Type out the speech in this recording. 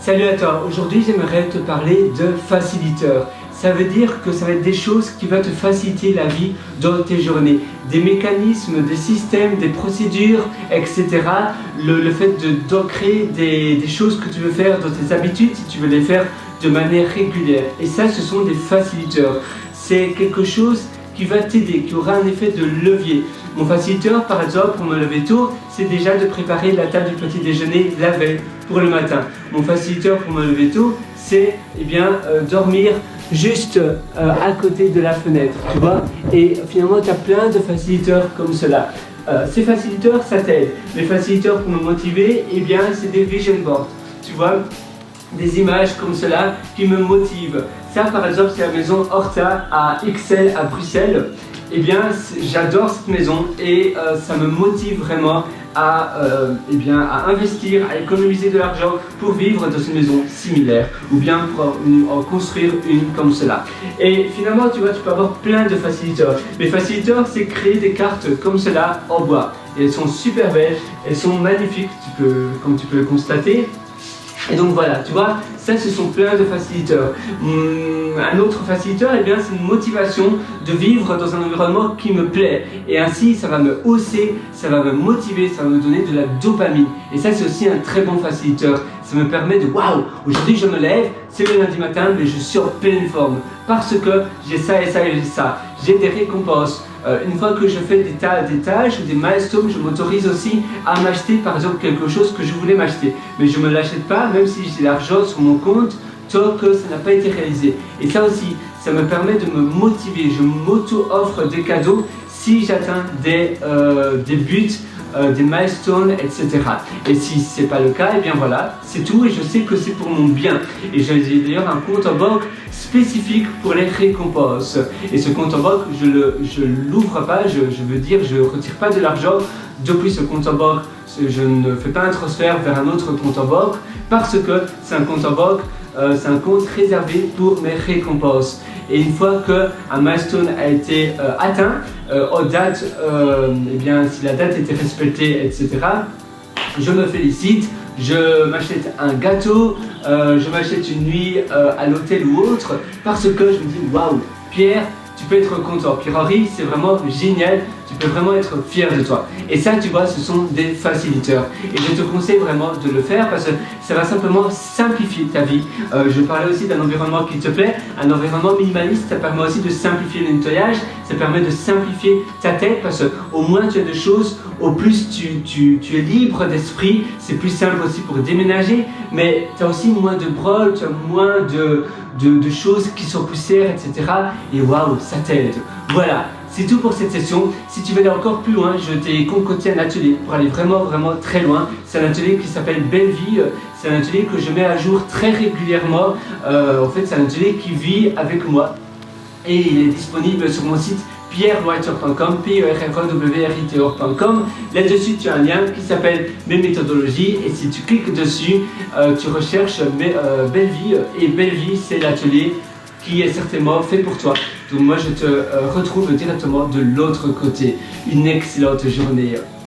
Salut à toi, aujourd'hui j'aimerais te parler de facilitateur. Ça veut dire que ça va être des choses qui vont te faciliter la vie dans tes journées. Des mécanismes, des systèmes, des procédures, etc. Le fait de créer des choses que tu veux faire dans tes habitudes, si tu veux les faire de manière régulière. Et ça, ce sont des facilitateurs. C'est quelque chose qui va t'aider, qui aura un effet de levier. Mon facilitateur, par exemple, pour me lever tôt, c'est déjà de préparer la table du petit déjeuner la veille pour le matin. Mon facilitateur pour me lever tôt, c'est dormir juste à côté de la fenêtre, tu vois. Et finalement, tu as plein de facilitateurs comme cela. Ces facilitateurs, ça t'aide. Les facilitateurs pour me motiver, c'est des vision boards, tu vois. Des images comme cela qui me motivent. Ça, par exemple, c'est la maison Horta à Ixelles, à Bruxelles. J'adore cette maison et ça me motive vraiment à investir, à économiser de l'argent pour vivre dans une maison similaire ou bien pour en construire une comme cela. Et finalement, tu vois, tu peux avoir plein de facilitateurs. Les facilitateurs, c'est créer des cartes comme cela en bois. Et elles sont super belles, elles sont magnifiques, comme tu peux le constater. Et donc voilà, tu vois, ça ce sont plein de facilitateurs. Un autre facilitateur, c'est une motivation de vivre dans un environnement qui me plaît. Et ainsi, ça va me hausser, ça va me motiver, ça va me donner de la dopamine. Et ça, c'est aussi un très bon facilitateur. Ça me permet de, waouh, aujourd'hui je me lève, c'est le lundi matin, mais je suis en pleine forme. Parce que j'ai ça et ça et ça. J'ai des récompenses. Une fois que je fais des tâches ou des milestones, je m'autorise aussi à m'acheter par exemple quelque chose que je voulais m'acheter. Mais je ne me l'achète pas, même si j'ai l'argent sur mon compte, tant que ça n'a pas été réalisé. Et ça aussi, ça me permet de me motiver. Je m'auto-offre des cadeaux si j'atteins des buts, des milestones, etc. Et si ce n'est pas le cas, voilà, c'est tout et je sais que c'est pour mon bien. Et j'ai d'ailleurs un compte en banque spécifique pour les récompenses. Et ce compte en banque, je l'ouvre pas, je retire pas de l'argent depuis ce compte en banque. Je ne fais pas un transfert vers un autre compte en banque parce que c'est un compte en banque, c'est un compte réservé pour mes récompenses. Et une fois qu'un milestone a été atteint, en date, si la date était respectée, etc., je me félicite, je m'achète un gâteau, je m'achète une nuit à l'hôtel ou autre, parce que je me dis, waouh, Pierre, tu peux être content. Pierre-Henri, c'est vraiment génial, tu peux vraiment être fier de toi. Et ça, tu vois, ce sont des facilitateurs. Et je te conseille vraiment de le faire parce que ça va simplement simplifier ta vie. Je parlais aussi d'un environnement qui te plaît, un environnement minimaliste, ça permet aussi de simplifier le nettoyage, ça permet de simplifier ta tête parce qu'au moins tu as des choses, au plus tu es libre d'esprit, c'est plus simple aussi pour déménager, mais tu as aussi moins de brol, tu as moins de choses qui sont poussières, etc. Et waouh, ça t'aide. Voilà, c'est tout pour cette session. Si tu veux aller encore plus loin, je t'ai concocté un atelier pour aller vraiment très loin. C'est un atelier qui s'appelle Belle Vie. C'est un atelier que je mets à jour très régulièrement. En fait, c'est un atelier qui vit avec moi. Et il est disponible sur mon site pierrewriter.com, pierrewriter.com. Là-dessus, tu as un lien qui s'appelle Mes méthodologies. Et si tu cliques dessus, tu recherches Belle Vie. Et Belle Vie, c'est l'atelier qui est certainement fait pour toi. Donc moi, je te retrouve directement de l'autre côté. Une excellente journée.